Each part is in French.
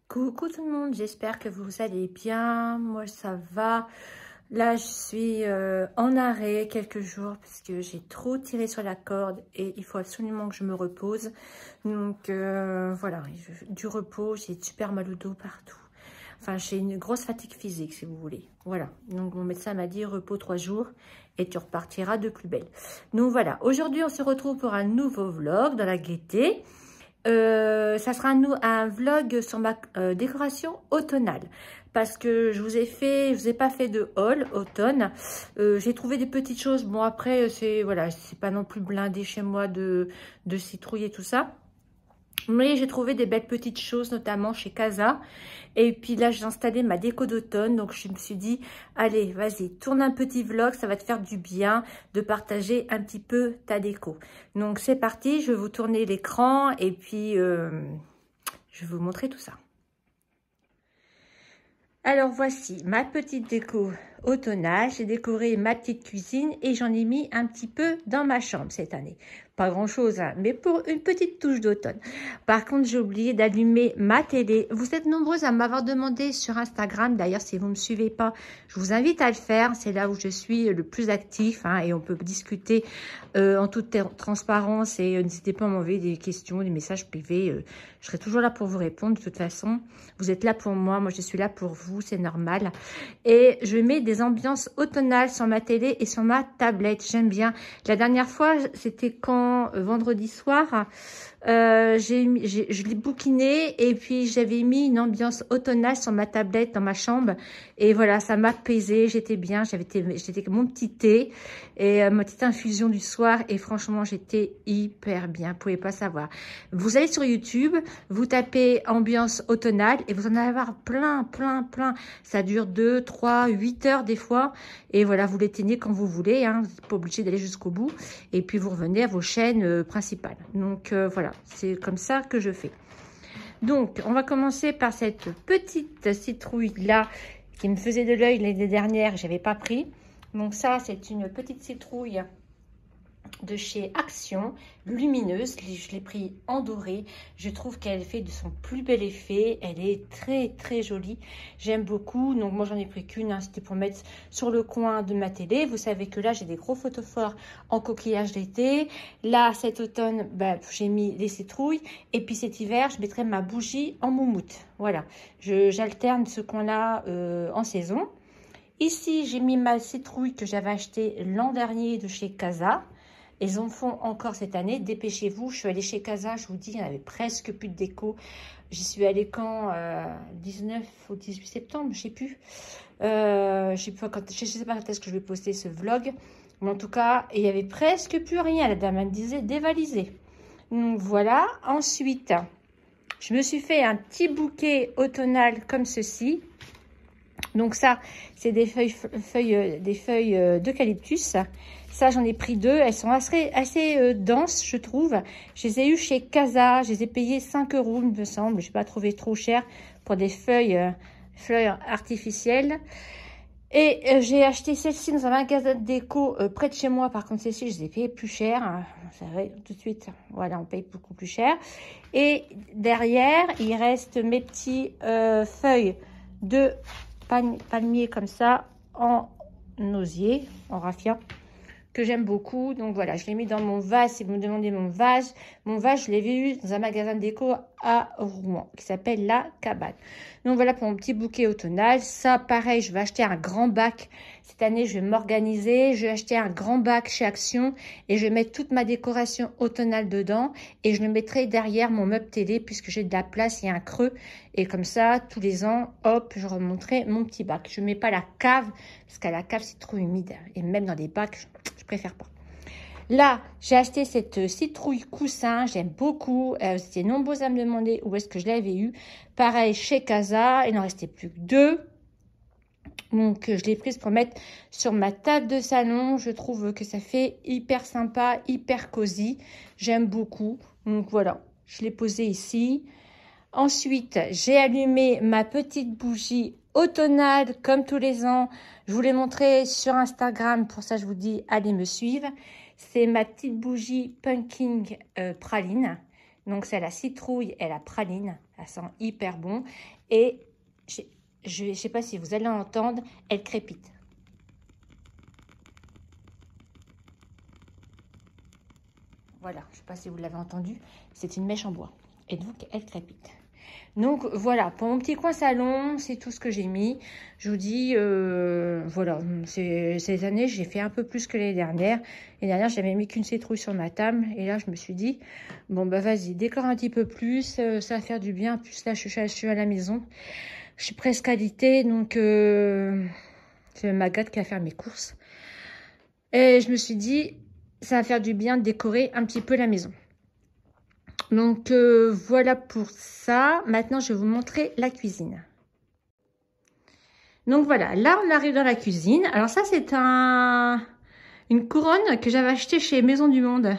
Coucou tout le monde, j'espère que vous allez bien. Moi ça va. Là je suis en arrêt quelques jours parce que j'ai trop tiré sur la corde et il faut absolument que je me repose. Donc voilà, du repos, j'ai super mal au dos partout. Enfin j'ai une grosse fatigue physique si vous voulez. Voilà, donc mon médecin m'a dit repos 3 jours et tu repartiras de plus belle. Donc voilà, aujourd'hui on se retrouve pour un nouveau vlog dans la gaieté. Ça sera un vlog sur ma décoration automnale parce que je vous ai pas fait de haul automne. J'ai trouvé des petites choses. Bon après c'est voilà, c'est pas non plus blindé chez moi de citrouilles et tout ça. Mais j'ai trouvé des belles petites choses, notamment chez Casa. Et puis là, j'ai installé ma déco d'automne. Donc, je me suis dit, allez, vas-y, tourne un petit vlog. Ça va te faire du bien de partager un petit peu ta déco. Donc, c'est parti. Je vais vous tourner l'écran et puis je vais vous montrer tout ça. Alors, voici ma petite déco automnale. J'ai décoré ma petite cuisine et j'en ai mis un petit peu dans ma chambre cette année. Pas grand chose, hein, mais pour une petite touche d'automne. Par contre, j'ai oublié d'allumer ma télé. Vous êtes nombreuses à m'avoir demandé sur Instagram. D'ailleurs, si vous ne me suivez pas, je vous invite à le faire. C'est là où je suis le plus actif hein, et on peut discuter en toute transparence. Et n'hésitez pas à m'envoyer des questions, des messages privés. Je serai toujours là pour vous répondre. De toute façon, vous êtes là pour moi. Moi, je suis là pour vous. C'est normal. Et je mets des ambiances automnales sur ma télé et sur ma tablette. J'aime bien. La dernière fois, c'était quand vendredi soir, je l'ai bouquiné et puis j'avais mis une ambiance automnale sur ma tablette dans ma chambre et voilà, ça m'apaisait, j'étais bien, j'étais mon petit thé et ma petite infusion du soir et franchement j'étais hyper bien, vous pouvez pas savoir. Vous allez sur YouTube, vous tapez ambiance automnale et vous en allez avoir plein, ça dure 2, 3, 8 heures des fois et voilà, vous l'éteignez quand vous voulez, hein, vous n'êtes pas obligé d'aller jusqu'au bout et puis vous revenez à vos chaînes principales. Donc voilà, c'est comme ça que je fais. Donc, on va commencer par cette petite citrouille-là qui me faisait de l'œil l'année dernière, je n'avais pas pris. Donc ça, c'est une petite citrouille de chez Action, lumineuse. Je l'ai pris en doré. Je trouve qu'elle fait de son plus bel effet. Elle est très jolie. J'aime beaucoup. Donc moi, j'en ai pris qu'une. Hein. C'était pour mettre sur le coin de ma télé. Vous savez que là, j'ai des gros photophores en coquillage d'été. Là, cet automne, bah, j'ai mis les citrouilles. Et puis cet hiver, je mettrai ma bougie en moumoute. Voilà. J'alterne ce coin-là en saison. Ici, j'ai mis ma citrouille que j'avais achetée l'an dernier de chez Casa. Ils en font encore cette année. Dépêchez-vous. Je suis allée chez Casa. Je vous dis, il n'y en avait presque plus de déco. J'y suis allée quand 19 ou 18 septembre, je ne sais plus. Je ne sais pas quand est-ce que je vais poster ce vlog. Mais en tout cas, il n'y avait presque plus rien. La dame me disait dévalisé. Donc voilà. Ensuite, je me suis fait un petit bouquet automnal comme ceci. Donc ça, c'est des feuilles d'eucalyptus. Ça, j'en ai pris 2. Elles sont assez denses, je trouve. Je les ai eues chez Casa. Je les ai payées 5 €, il me semble. Je n'ai pas trouvé trop cher pour des feuilles artificielles. Et j'ai acheté celle-ci dans un magasin de déco près de chez moi. Par contre, celle-ci, je les ai payées plus cher. Vous savez, tout de suite, voilà, on paye beaucoup plus cher. Et derrière, il reste mes petites feuilles de palmier comme ça, en osier, en raffia, que j'aime beaucoup. Donc voilà, je l'ai mis dans mon vase. Si vous me demandez mon vase, je l'ai vu dans un magasin de déco à Rouen qui s'appelle La Cabane. Donc voilà pour mon petit bouquet automnal. Ça, pareil, je vais acheter un grand bac. Cette année, je vais m'organiser. Je vais acheter un grand bac chez Action et je vais mettre toute ma décoration automnale dedans. Et je le mettrai derrière mon meuble télé puisque j'ai de la place, il y a un creux. Et comme ça, tous les ans, hop, je remonterai mon petit bac. Je ne mets pas la cave parce qu'à la cave, c'est trop humide. Et même dans des bacs, je préfère pas. Là, j'ai acheté cette citrouille coussin, j'aime beaucoup. Vous étiez nombreux à me demander où est-ce que je l'avais eu. Pareil, chez Casa, il n'en restait plus que 2. Donc, je l'ai prise pour mettre sur ma table de salon. Je trouve que ça fait hyper sympa, hyper cosy. J'aime beaucoup. Donc, voilà, je l'ai posée ici. Ensuite, j'ai allumé ma petite bougie automnale, comme tous les ans. Je vous l'ai montré sur Instagram. Pour ça, je vous dis, allez me suivre. C'est ma petite bougie pumpkin praline. Donc, c'est la citrouille et la praline. Ça sent hyper bon. Et je ne sais pas si vous allez l'entendre, elle crépite. Voilà, je ne sais pas si vous l'avez entendu. C'est une mèche en bois. Et donc, elle crépite. Donc, voilà, pour mon petit coin salon, c'est tout ce que j'ai mis. Je vous dis, voilà, ces années, j'ai fait un peu plus que l'année dernière. L'année dernière, j'avais mis qu'une citrouille sur ma table. Et là, je me suis dit, bon, bah vas-y, décore un petit peu plus. Ça va faire du bien. En plus, là, je suis à la maison. Je suis presque à l'été, donc c'est ma gâte qui va faire mes courses. Et je me suis dit, ça va faire du bien de décorer un petit peu la maison. Donc, voilà pour ça. Maintenant, je vais vous montrer la cuisine. Donc, voilà. Là, on arrive dans la cuisine. Alors, ça, c'est une couronne que j'avais achetée chez Maison du Monde.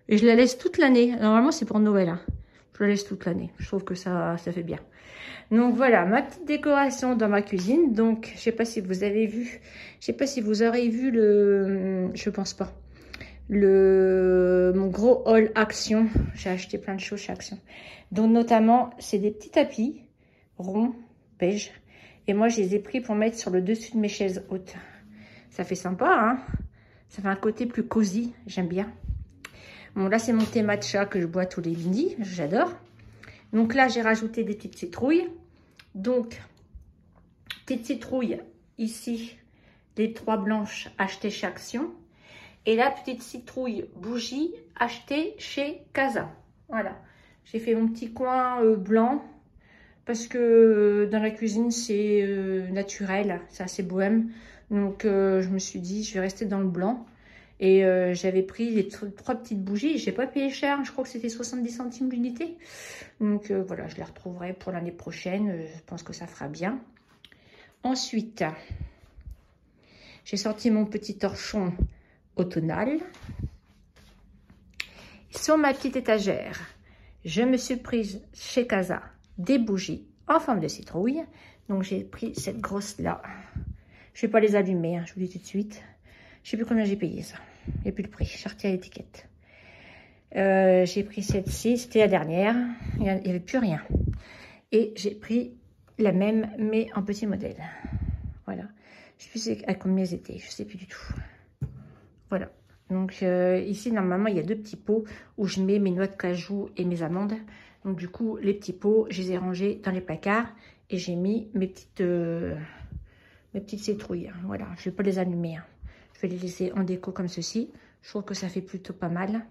Et je la laisse toute l'année. Normalement, c'est pour Noël. Hein. Je la laisse toute l'année. Je trouve que ça fait bien. Donc, voilà, ma petite décoration dans ma cuisine. Donc, je sais pas si vous avez vu. Je sais pas si vous aurez vu le... Je pense pas. Mon gros haul Action. J'ai acheté plein de choses chez Action. Donc notamment, c'est des petits tapis ronds, beige. Et moi, je les ai pris pour mettre sur le dessus de mes chaises hautes. Ça fait sympa, hein. Ça fait un côté plus cosy. J'aime bien. Bon, là, c'est mon thé matcha que je bois tous les midis. J'adore. Donc là, j'ai rajouté des petites citrouilles. Donc, petites citrouilles, ici, les 3 blanches achetées chez Action. Et la petite citrouille bougie achetée chez Casa. Voilà. J'ai fait mon petit coin blanc parce que dans la cuisine, c'est naturel. C'est assez bohème. Donc, je me suis dit, je vais rester dans le blanc. Et j'avais pris les 3 petites bougies. Je n'ai pas payé cher. Je crois que c'était 70 centimes l'unité. Donc, voilà, je les retrouverai pour l'année prochaine. Je pense que ça fera bien. Ensuite, j'ai sorti mon petit torchon automnal. Sur ma petite étagère, je me suis prise chez Casa des bougies en forme de citrouille. Donc j'ai pris cette grosse là. Je vais pas les allumer, hein, je vous dis tout de suite. Je sais plus combien j'ai payé ça. Il n'y a plus le prix, j'ai retiré l'étiquette. J'ai pris celle-ci, c'était la dernière. Il n'y avait plus rien. Et j'ai pris la même, mais en petit modèle. Voilà. Je ne sais plus à combien elles étaient, je ne sais plus du tout. Voilà, donc ici normalement il y a 2 petits pots où je mets mes noix de cajou et mes amandes. Donc du coup les petits pots, je les ai rangés dans les placards et j'ai mis mes petites citrouilles. Voilà, je ne vais pas les allumer. Hein. Je vais les laisser en déco comme ceci. Je trouve que ça fait plutôt pas mal.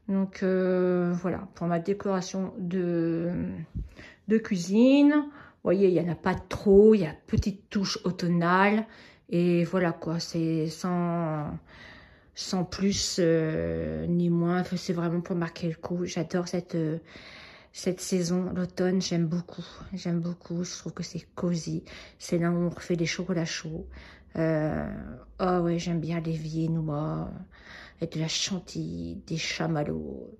Donc voilà, pour ma décoration de cuisine. Vous voyez, il n'y en a pas trop, il y a petite touche automnale. Et voilà quoi, c'est sans plus ni moins, c'est vraiment pour marquer le coup. J'adore cette saison, l'automne, j'aime beaucoup, je trouve que c'est cosy, c'est là où on refait des chocolats chauds. Oh ouais, j'aime bien les viennois, avec de la chantilly, des chamallows.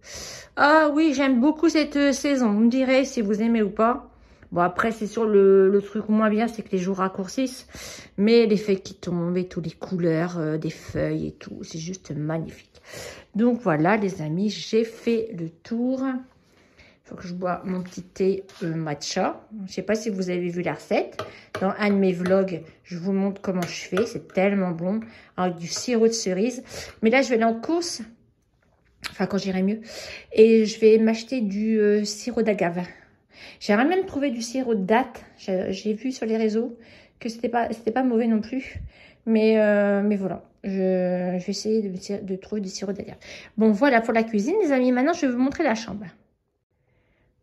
Ah oui, j'aime beaucoup cette saison, vous me direz si vous aimez ou pas. Bon, après, c'est sûr, le truc moins bien, c'est que les jours raccourcissent. Mais les feuilles qui tombent et toutes les couleurs des feuilles et tout, c'est juste magnifique. Donc, voilà, les amis, j'ai fait le tour. Il faut que je bois mon petit thé matcha. Je ne sais pas si vous avez vu la recette. Dans un de mes vlogs, je vous montre comment je fais. C'est tellement bon, avec du sirop de cerise. Mais là, je vais aller en course. Enfin, quand j'irai mieux. Et je vais m'acheter du sirop d'agave. J'aimerais même trouver du sirop de date. J'ai vu sur les réseaux que c'était pas mauvais non plus. Mais voilà, je vais essayer de trouver du sirop d'agave. Bon, voilà pour la cuisine, les amis. Maintenant, je vais vous montrer la chambre.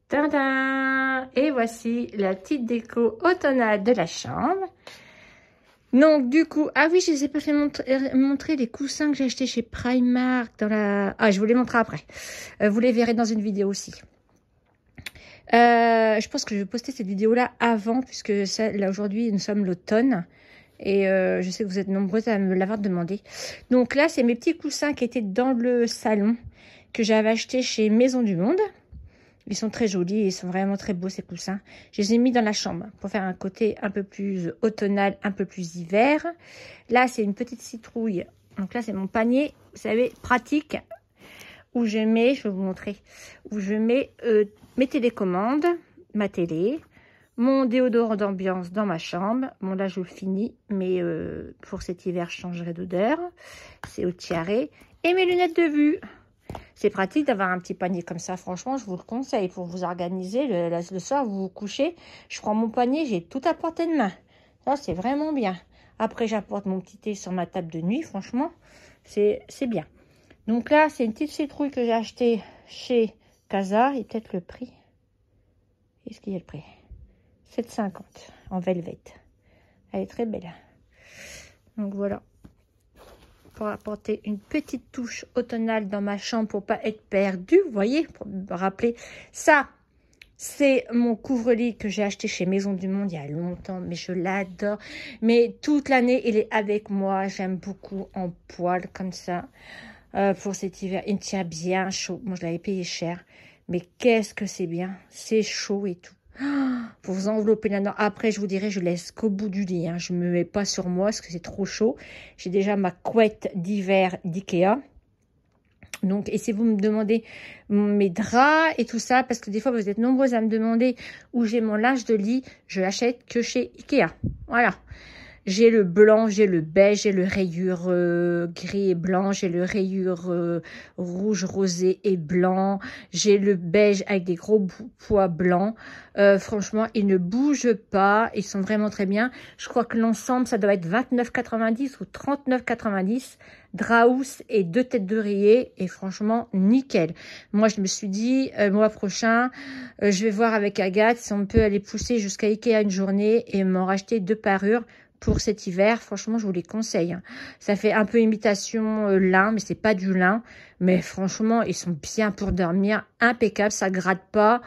Tadam! Et voici la petite déco automnale de la chambre. Donc, du coup, ah oui, je ne les ai pas fait montrer les coussins que j'ai achetés chez Primark. Ah, je vous les montrerai après. Vous les verrez dans une vidéo aussi. Je pense que je vais poster cette vidéo-là avant, puisque là aujourd'hui, nous sommes l'automne. Et je sais que vous êtes nombreuses à me l'avoir demandé. Donc là, c'est mes petits coussins qui étaient dans le salon, que j'avais acheté chez Maison du Monde. Ils sont très jolis, ils sont vraiment très beaux ces coussins. Je les ai mis dans la chambre pour faire un côté un peu plus automnal, un peu plus hiver. Là, c'est une petite citrouille. Donc là, c'est mon panier, vous savez, pratique, où je mets, je vais vous montrer, où je mets mes télécommandes, ma télé, mon déodorant d'ambiance dans ma chambre. Bon, là, je le finis, mais pour cet hiver, je changerai d'odeur. C'est au tiare. Et mes lunettes de vue. C'est pratique d'avoir un petit panier comme ça. Franchement, je vous le conseille pour vous organiser. Le soir, vous vous couchez. Je prends mon panier, j'ai tout à portée de main. Ça, c'est vraiment bien. Après, j'apporte mon petit thé sur ma table de nuit. Franchement, c'est bien. Donc là, c'est une petite citrouille que j'ai achetée chez Casa. Et peut-être le prix. Est-ce qu'il y a le prix? 7,50 en velvet. Elle est très belle. Donc voilà. Pour apporter une petite touche automnale dans ma chambre pour pas être perdue. Vous voyez, pour me rappeler. Ça, c'est mon couvre-lit que j'ai acheté chez Maison du Monde il y a longtemps. Mais je l'adore. Mais toute l'année, il est avec moi. J'aime beaucoup en poil comme ça. Pour cet hiver, il me tient bien chaud. Moi, je l'avais payé cher. Mais qu'est-ce que c'est bien. C'est chaud et tout. Pour vous envelopper là-dedans. Après, je vous dirai, je laisse qu'au bout du lit. Hein. Je ne me mets pas sur moi parce que c'est trop chaud. J'ai déjà ma couette d'hiver d'Ikea. Donc, et si vous me demandez mes draps et tout ça, parce que des fois, vous êtes nombreuses à me demander où j'ai mon linge de lit, je l'achète que chez Ikea. Voilà. J'ai le blanc, j'ai le beige, j'ai le rayure gris et blanc, j'ai le rayure rouge, rosé et blanc, j'ai le beige avec des gros pois blancs. Franchement, ils ne bougent pas, ils sont vraiment très bien. Je crois que l'ensemble, ça doit être 29,90 ou 39,90. Draus et 2 têtes d'oreiller et franchement, nickel. Moi, je me suis dit, le mois prochain, je vais voir avec Agathe si on peut aller pousser jusqu'à Ikea une journée et m'en racheter 2 parures. Pour cet hiver, franchement, je vous les conseille. Hein. Ça fait un peu imitation lin, mais c'est pas du lin. Mais franchement, ils sont bien pour dormir. Impeccable, ça gratte pas.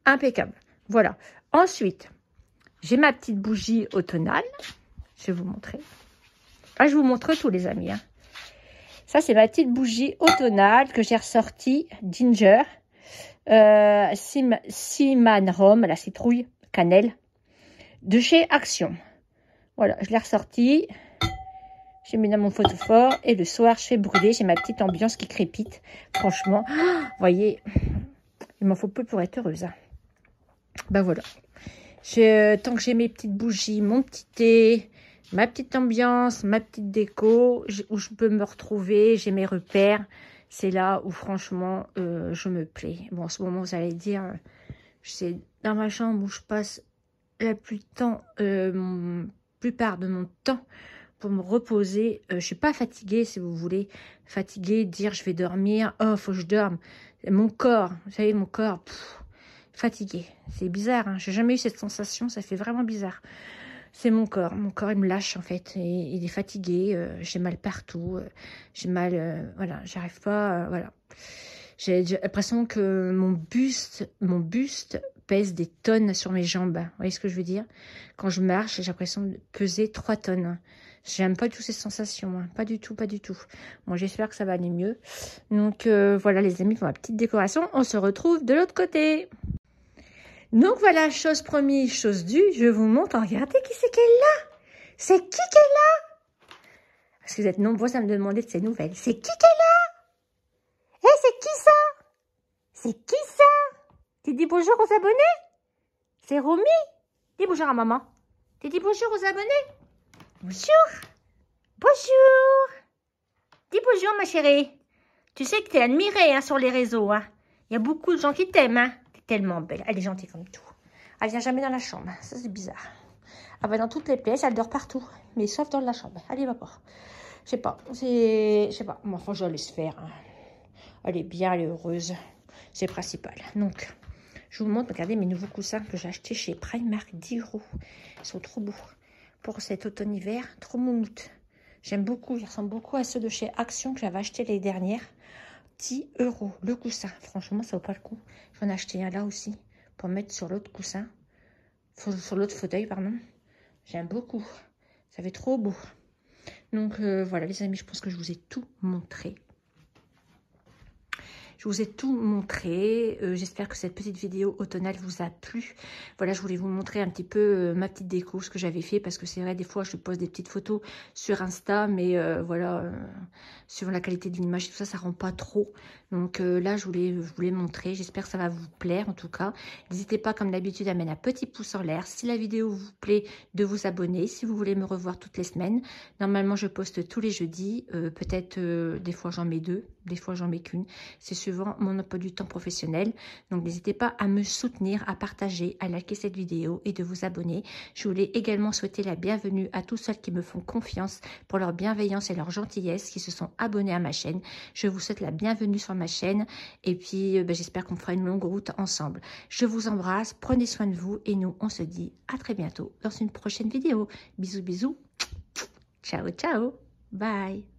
Impeccable. Voilà. Ensuite, j'ai ma petite bougie automnale. Je vais vous montrer. Ah, je vous montre tous les amis. Hein. Ça, c'est ma petite bougie automnale que j'ai ressortie. Ginger. Cinnamon, la citrouille, cannelle. De chez Action. Voilà, je l'ai ressorti. J'ai mis dans mon photophore. Et le soir, je fais brûler. J'ai ma petite ambiance qui crépite. Franchement, vous voyez, il m'en faut peu pour être heureuse. Hein. Ben voilà. Tant que j'ai mes petites bougies, mon petit thé, ma petite ambiance, ma petite déco, où je peux me retrouver, j'ai mes repères. C'est là où, franchement, je me plais. Bon, en ce moment, vous allez dire, c'est dans ma chambre où je passe la plupart de mon temps pour me reposer. Je suis pas fatiguée, si vous voulez. Fatiguée, dire je vais dormir. Oh, faut que je dorme. Mon corps, vous savez, mon corps, fatigué. C'est bizarre, hein. J'ai jamais eu cette sensation. Ça fait vraiment bizarre. C'est mon corps. Mon corps, il me lâche, en fait. Et, il est fatigué. J'ai mal partout. J'ai mal... voilà, j'arrive pas... voilà. J'ai l'impression que mon buste pèse des tonnes sur mes jambes. Vous voyez ce que je veux dire? Quand je marche, j'ai l'impression de peser 3 tonnes. J'aime pas du tout ces sensations. Hein. Pas du tout, pas du tout. Bon, j'espère que ça va aller mieux. Donc, voilà les amis pour ma petite décoration. On se retrouve de l'autre côté. Donc, voilà, chose promise, chose due. Je vous montre. Regardez qui c'est qu'elle est là. C'est qui qu'elle est là? Parce que vous êtes nombreux à me demander de ces nouvelles. C'est qui qu'elle est là? Eh, c'est qui ça? C'est qui ça? Tu dis bonjour aux abonnés? C'est Romy? Dis bonjour à maman. Tu dis bonjour aux abonnés? Bonjour. Bonjour. Dis bonjour ma chérie. Tu sais que tu es admirée hein, sur les réseaux. Hein. Il y a beaucoup de gens qui t'aiment. Hein. Tu es tellement belle. Elle est gentille comme tout. Elle vient jamais dans la chambre. Ça c'est bizarre. Elle va dans toutes les pièces. Elle dort partout. Mais sauf dans la chambre. Elle y va pas. Je sais pas. Je sais pas. Mais enfin je la laisse faire. Hein. Elle est bien. Elle est heureuse. C'est principal. Donc... je vous montre, regardez mes nouveaux coussins que j'ai achetés chez Primark, 10 €. Ils sont trop beaux. Pour cet automne-hiver, trop moumoute. J'aime beaucoup, ils ressemblent beaucoup à ceux de chez Action que j'avais acheté les dernières. 10 € le coussin. Franchement, ça vaut pas le coup. Je vais en acheter un là aussi pour mettre sur l'autre coussin. Sur l'autre fauteuil, pardon. J'aime beaucoup. Ça fait trop beau. Donc voilà les amis, je pense que je vous ai tout montré. Je vous ai tout montré. J'espère que cette petite vidéo automnale vous a plu. Voilà, je voulais vous montrer un petit peu ma petite déco, ce que j'avais fait, parce que c'est vrai, des fois, je pose des petites photos sur Insta, mais voilà, suivant la qualité de l'image, tout ça, ça rend pas trop. Donc là, je voulais vous les montrer. J'espère que ça va vous plaire, en tout cas. N'hésitez pas, comme d'habitude, à mettre un petit pouce en l'air. Si la vidéo vous plaît, de vous abonner. Si vous voulez me revoir toutes les semaines, normalement, je poste tous les jeudis. Peut-être, des fois, j'en mets 2, des fois, j'en mets qu'une. C'est suivant mon emploi du temps professionnel. Donc, n'hésitez pas à me soutenir, à partager, à liker cette vidéo et de vous abonner. Je voulais également souhaiter la bienvenue à tous ceux qui me font confiance pour leur bienveillance et leur gentillesse, qui se sont abonnés à ma chaîne. Je vous souhaite la bienvenue sur ma chaîne et puis j'espère qu'on fera une longue route ensemble. Je vous embrasse, prenez soin de vous et nous, on se dit à très bientôt dans une prochaine vidéo. Bisous, bisous. Ciao, ciao. Bye.